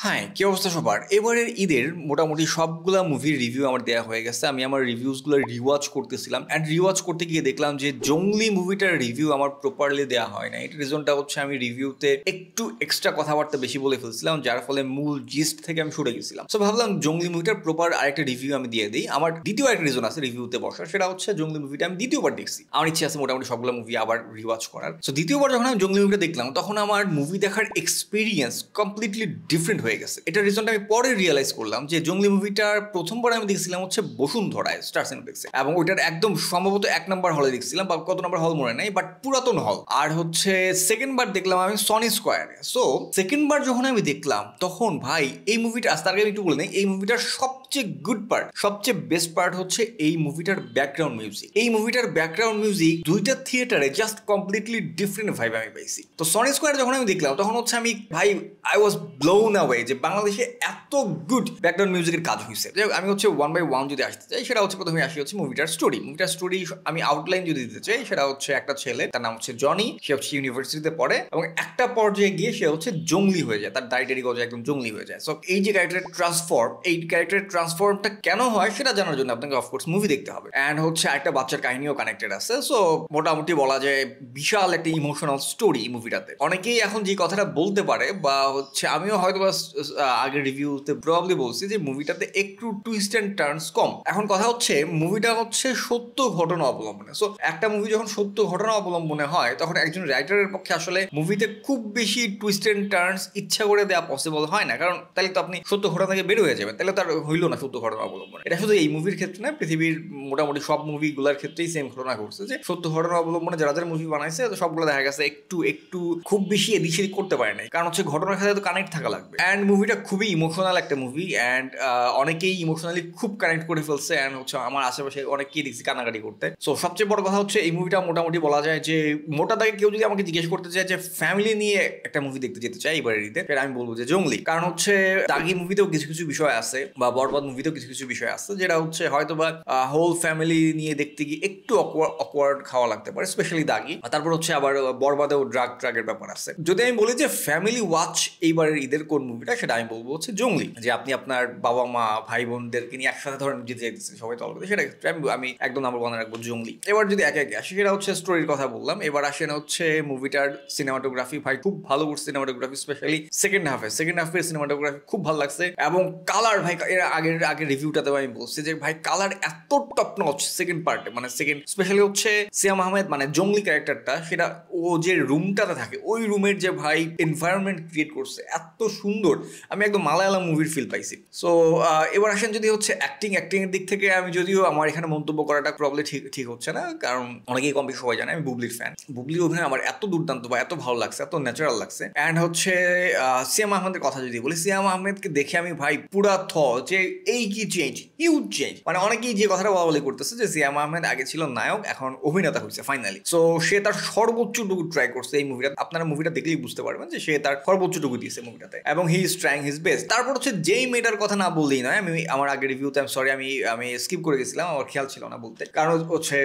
হ্যাঁ, কি অবস্থা সবার? এবারের ঈদের মোটামুটি সবগুলা মুভির রিভিউ আমার দেয়া হয়ে গেছে। আমি আমার রিভিউসগুলো রিওয়াচ করতেছিলাম। অ্যান্ড রিওয়াচ করতে গিয়ে দেখলাম যে 'জংলি' মুভিটার রিভিউ আমার প্রপারলি দেয়া হয় নাই। এটার রিজনটা হচ্ছে আমি রিভিউতে একটু এক্সট্রা কথাবার্তা বেশি বলে ফেলছিলাম, যার ফলে মূল জিস্ট থেকে আমি সরে গেছিলাম। সো ভাবলাম 'জংলি' মুভিটার প্রপার আরেকটা রিভিউ আমি দিয়ে দেই। আমার দ্বিতীয় একটা রিজন আছে রিভিউতে বসার, সেটা হচ্ছে 'জংলি' মুভিটা আমি দ্বিতীয়বার দেখছি। আমার ইচ্ছে আছে মোটামুটি সবগুলো মুভি আবার রিওয়াচ করার। সো দ্বিতীয়বার যখন আমি 'জংলি' মুভিটা দেখলাম, তখন আমার মুভি দেখার এক্সপেরিয়েন্স কমপ্লিটলি ডিফারেন্ট হয়ে গেছে। এটার রিজনটা আমি পরে রিয়েলাইজ করলাম যে 'জংলি' মুভিটার প্রথমবার আমি দেখছিলাম হচ্ছে বসুন্ধরায়, স্টার সিনেপ্লেক্সে, এবং ওইটার একদম সম্ভবত ১ নম্বর হলে দেখছিলাম, বা কত নম্বর হল মনে নাই, বাট পুরাতন হল। আর হচ্ছে সেকেন্ড বার দেখলাম আমি সনি স্কোয়ারে। সো সেকেন্ড বার যখন আমি দেখলাম, তখন ভাই এই মুভিটা, আজ তার আগে আমি একটু বলে নেই, এই মুভিটার সবচেয়ে গুড পার্ট, সবচেয়ে বেস্ট পার্ট হচ্ছে এই মুভিটার ব্যাকগ্রাউন্ড মিউজিক। এই মুভিটার ব্যাকগ্রাউন্ড মিউজিক দুইটা থিয়েটারে জাস্ট কমপ্লিটলি ডিফারেন্ট ভাইব আমি পাইছি। তো সনি স্কোয়ারে যখন আমি দেখলাম, তখন হচ্ছে আমি ভাই আই ওয়াজ ব্লোন অ্যাওয়ে যে বাংলাদেশে এত গুড ব্যাকগ্রাউন্ড মিউজিকের কাজ হয়েছে। আমি হচ্ছে ওয়ান বাই ওয়ান যদি আসতে চাই, সেটা হচ্ছে প্রথমে আসি হচ্ছে মুভিটার স্টোরি। মুভিটার স্টোরি আমি আউটলাইন যদি দিতে চাই, সেটা হচ্ছে একটা ছেলে, তার নাম হচ্ছে জনি, সে হচ্ছে ইউনিভার্সিটিতে পড়ে, এবং একটা পর্যায়ে গিয়ে সে হচ্ছে জংলি হয়ে যায়, তার দাড়ি গজা একদম জংলি হয়ে যায়। সো এই যে ক্যারেক্টারের ট্রান্সফর্ম, এই ক্যারেক্টারের ট্রান্সফর্মটা কেন হয় সেটা জানার জন্য আপনাকে অফকোর্স মুভি দেখতে হবে। অ্যান্ড হচ্ছে একটা বাচ্চার কাহিনীও কানেক্টেড আছে। সো মোটামুটি বলা যায় বিশাল একটা ইমোশনাল স্টোরি মুভিটাতে। অনেকেই এখন যে কথাটা বলতে পারে, বা হচ্ছে আমিও হয়তো আগের রিভিউতে প্রবাবলি বলছি যে মুভিটাতে একটু টুইস্ট অ্যান্ড টার্নস কম। এখন কথা হচ্ছে মুভিটা হচ্ছে সত্য ঘটনা অবলম্বনে। সো একটা মুভি যখন সত্য ঘটনা অবলম্বনে হয়, তখন একজন রাইটারের পক্ষে আসলে মুভিতে খুব বেশি টুইস্ট অ্যান্ড টার্নস ইচ্ছা করে দেওয়া পসিবল হয় না, কারণ তাহলে তো আপনি সত্য ঘটনা থেকে বের হয়ে যাবেন, তাহলে তার হইলো না সত্য ঘটনা অবলম্বনে। এটা শুধু এই মুভির ক্ষেত্রে না, পৃথিবীর মোটামুটি সব মুভিগুলোর ক্ষেত্রেই সেম ঘটনা ঘটছে যে সত্য ঘটনা অবলম্বনে যারা যারা মুভি বানাইছে, তো সবগুলো দেখা গেছে একটু একটু খুব বেশি এদিক সেদিক করতে পারে নাই, কারণ হচ্ছে ঘটনার সাথে তো কানেক্ট থাকা লাগবে। অ্যান্ড মুভিটা খুবই ইমোশনাল একটা মুভি, অ্যান্ড অনেকেই ইমোশনালি খুব কানেক্ট করে ফেলছে। অ্যান্ড হচ্ছে আমার আশেপাশে অনেকেই দেখছি কান্নাকাটি করতে। সো সবচেয়ে বড় কথা হচ্ছে এই মুভিটা মোটামুটি বলা যায় যে মোটা দাগে কেউ যদি আমাকে জিজ্ঞেস করতে চায় যে ফ্যামিলি নিয়ে একটা মুভি দেখতে যেতে চাই এবারের ঈদে, সেটা আমি বলবো যে জংলি। কারণ হচ্ছে দাগি মুভিতেও কিছু কিছু বিষয় আছে, বা বরবাদ মুভিতেও কিছু কিছু বিষয় আছে, যেটা হচ্ছে হয়তো বা হোল ফ্যামিলি নিয়ে দেখতে গিয়ে একটু অকওয়ার্ড খাওয়া লাগতে পারে, স্পেশালি দাগি। তারপর হচ্ছে আবার বরবাদেও ড্রাগের ব্যাপার আছে। যদি আমি বলি যে ফ্যামিলি ওয়াচ এইবারের ঈদের কোন মুভিটা, সেটা আমি বলবো হচ্ছে জংলি। যে আপনি আপনার বাবা মা ভাই বোনদেরকে নিয়ে একসাথে ধরেন যেতে চাইতেছেন সবাই তল করতে, সেটা আমি একদম নাম্বার ওয়ানে রাখবো জংলি। এবার যদি একে একে আসি, সেটা হচ্ছে স্টোরির কথা বললাম, এবার আসেন হচ্ছে মুভিটার সিনেমাটোগ্রাফি। ভাই খুব ভালো করছে সিনেমাটোগ্রাফি, স্পেশালি সেকেন্ড হাফের সিনেমাটোগ্রাফি খুব ভালো লাগছে। এবং কালার ভাই, এর আগের রিভিউটাতে আমি বলছি যে ভাই কালার এত টপ নচ সেকেন্ড পার্টে, মানে সেকেন্ড স্পেশালি হচ্ছে সিয়াম আহমেদ মানে জংলি ক্যারেক্টারটা, সেটা ও যে রুমটাতে থাকে, ওই রুমের যে ভাই এনভায়রনমেন্ট ক্রিয়েট করছে এত সুন্দর, আমি একদম মালায়ালাম মুভির ফিল পাইছি। সো এবার আসেন যদি হচ্ছে অ্যাক্টিং এর দিক থেকে, আমি যদিও আমার এখানে মন্তব্য করাটা প্রবলেম ঠিক হচ্ছে না, কারণ অনেকেই কম বেশি সবাই জানে আমি বুবলির ফ্যান। বুবলির অভিনয় আমার এত দুর্দান্ত বা এত ভালো লাগছে, এত ন্যাচারাল লাগছে। অ্যান্ড হচ্ছে সিয়াম আহমেদের কথা যদি বলি, সিয়াম আহমেদকে দেখে আমি ভাই পুরা যে এই কি চেঞ্জ, হিউজ চেঞ্জ। মানে অনেকেই যে কথাটা বলা বলি করতেছে যে সিয়াম আহমেদ আগে ছিল নায়ক, এখন অভিনেতা হয়েছে ফাইনালি। সো সে তার সর্বোচ্চটুকু ট্রাই করছে এই মুভিটা। আপনারা মুভিটা দেখলেই বুঝতে পারবেন যে সে তার সর্বোচ্চটুকু দিয়েছে মুভিটাতে, এবং he is trying his best. তারপর হচ্ছে যেই মেয়েটার কথা না বললেই নয়, আমি আমার আগের রিভিউতে আমি স্কিপ করে গেছিলাম, আমার খেয়াল ছিল না বলতে। কারণ হচ্ছে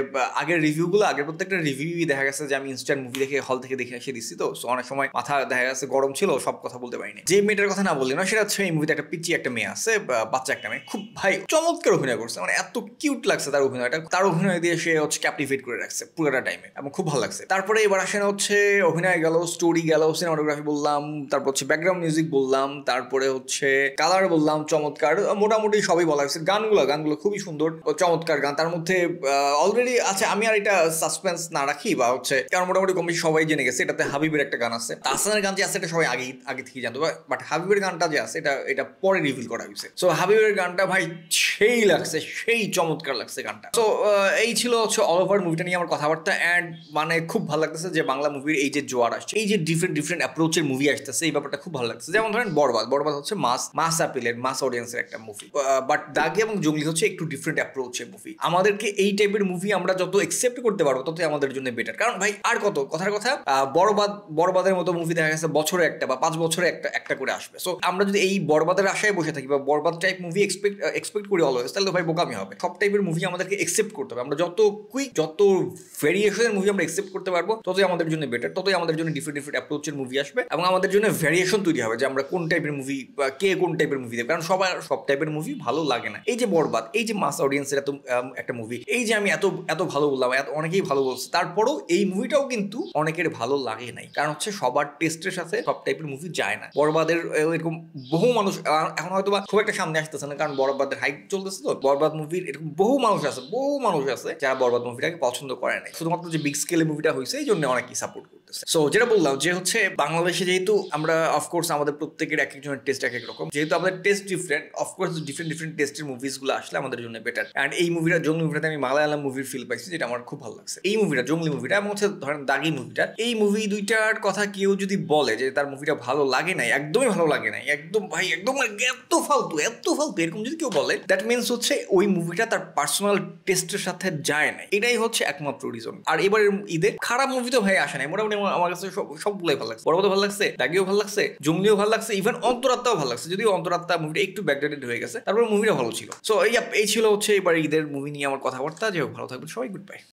আগের রিভিউগুলো, আগের প্রত্যেকটা রিভিউই দেখা গেছে যে আমি ইনস্ট্যান্ট মুভি দেখে হল থেকে দেখে এসে দিচ্ছি, তো অনেক সময় মাথা দেখা গেছে গরম ছিল, সব কথা বলতে পারিনি। যে মেয়েটার কথা না বললি না, সেটা হচ্ছে এই মুভিতে একটা পিচি একটা মেয়ে আছে, বাচ্চা একটা মেয়ে, খুব ভাই চমৎকার অভিনয় করছে, মানে এত কিউট লাগছে তার অভিনয়টা। তার অভিনয় দিয়ে সে হচ্ছে ক্যাপটিভেট করে রাখছে পুরোটা টাইমে, এবং খুব ভালো লাগছে। তারপরে এবার আসেন হচ্ছে অভিনয় গেল, স্টোরি গেল, সিনেমাটোগ্রাফি বললাম, তারপর হচ্ছে ব্যাকগ্রাউন্ড মিউজিক বললাম, তারপরে হচ্ছে কালার বললাম, চমৎকার, মোটামুটি সবই বলা হয়েছে। গানগুলো খুবই সুন্দর, চমৎকার গান। তার মধ্যে অলরেডি আচ্ছা আমি আর এটা সাসপেন্স না রাখি, বা হচ্ছে কারণ মোটামুটি কম বেশি সবাই জেনে গেছে, এটাতে হাবিবের একটা গান আছে, তাহসানের গান যে আছে এটা সবাই আগে থেকে জানতো, বাট হাবিবের গানটা যে আছে এটা পরে রিভিল করা হয়েছে। সো হাবিবের গানটা ভাই সেই লাগছে, সেই চমৎকার লাগছে গানটা। সো এই ছিল হচ্ছে অল ওভার মুভিটা নিয়ে আমার কথাবার্তা। অ্যান্ড মানে খুব ভালো লাগতেছে যে বাংলা মুভির এই যে জোয়ার আসছে, এই যে ডিফারেন্ট অ্যাপ্রোচের মুভি আসতেছে, এই ব্যাপারটা খুব ভালো লাগছে। যেমন ধরেন বরবাদ হচ্ছে মাস অ্যাপিলের, মাস অডিয়েন্সের একটা মুভি, বাট দাগি এবং জঙ্গলি হচ্ছে একটু ডিফারেন্ট অ্যাপ্রোচের মুভি। আমাদেরকে এই টাইপের মুভি আমরা যত একসেপ্ট করতে পারবো, ততই আমাদের জন্য বেটার। কারণ ভাই আর কত কথার কথা, বরবাদের মতো মুভি দেখা গেছে বছরে একটা বা 5 বছরে একটা করে আসবে। সো আমরা যদি এই বরবাদের আশায় বসে থাকি, বা বরবাদ টাইপ মুভি মুভি এক্সপেক্ট করি অলওয়েজ, তাহলে তো ভাই বোকামি হবে। সব টাইপের মুভি আমাদেরকে একসেপ্ট করতে হবে। আমরা যত ভেরিয়েশনের মুভি আমরা একসেপ্ট করতে পারবো, ততই আমাদের জন্য বেটার, ততই আমাদের জন্য ডিফারেন্ট অ্যাপ্রোচের মুভি আসবে, এবং আমাদের জন্য ভেরিয়েশন তৈরি হবে যে আমরা কোন টাইপের মুভি বা কে কোন টাইপের মুভি দেবে। কারণ সব টাইপের মুভি ভালো লাগে না। এই যে বরবাদ, এই যে মাস অডিয়েন্সের এত একটা মুভি, এই যে আমি এত ভালো বললাম, অনেকেই ভালো বলছে, তারপরও এই মুভিটাও কিন্তু অনেকের ভালো লাগে নাই। কারণ হচ্ছে সবার টেস্টের সাথে সব টাইপের মুভি যায় না। বরবাদের এরকম বহু মানুষ এখন হয়তো বা খুব একটা সামনে আসতেছে না, কারণ বরবাদের হাইপ চলতেছে। তো বরবাদ মুভির এরকম বহু মানুষ আছে যারা বরবাদ মুভিটাকে পছন্দ করে নাই, শুধুমাত্র যে বিগ স্কেলে মুভিটা হয়েছে এই জন্য অনেকেই সাপোর্ট করতেছে। সো যেটা বললাম যে হচ্ছে বাংলাদেশে যেহেতু আমরা অফকোর্স আমাদের প্রত্যেকের এক একজনের টেস্ট এক এক রকম, যেহেতু আমাদের টেস্ট ডিফারেন্ট, অফকোর্স ডিফারেন্ট টেস্টের মুভিস গুলো আসলে আমাদের জন্য বেটার। অ্যান্ড এই মুভিটা, জঙ্গলি মুভিটাতে আমি মালায়ালাম মুভির ফিল পাইছি, যেটা আমার খুব ভালো লাগছে। এই মুভিটা, জঙ্গলি মুভিটা এবং হচ্ছে ধরেন দাগি মুভিটা, এই মুভি দুইটার কথা কেউ যদি বলে যে তার মুভিটা ভালো লাগে নাই, একদমই ভালো লাগে নাই, একদম ভাই একদম এত ফালতু এরকম যদি কেউ বলে, দ্যাট মিনস হচ্ছে ওই মুভিটা তার পার্সোনাল টেস্টের সাথে যায় না। এটাই হচ্ছে একমাত্র রিজন। আর এবারের ঈদে খারাপ মুভি তো ভাই আসে নাই, মোটামুটি আমার কাছে সবগুলোই ভালো লাগছে। বরবাদও ভালো লাগছে, দাগিও ভালো লাগছে, জঙ্গলিও ভালো লাগছে, ইভেন অন্তরাত্মাও ভালো লাগছে, যদিও অন্তরাত্মা মুভিটা একটু ব্যাকডেটেড হয়ে গেছে, তারপরে মুভিটা ভালো ছিল। সো এই ছিল হচ্ছে এবার ঈদের মুভি নিয়ে আমার কথাবার্তা। যে ভালো থাকবেন সবাই, গুড বাই।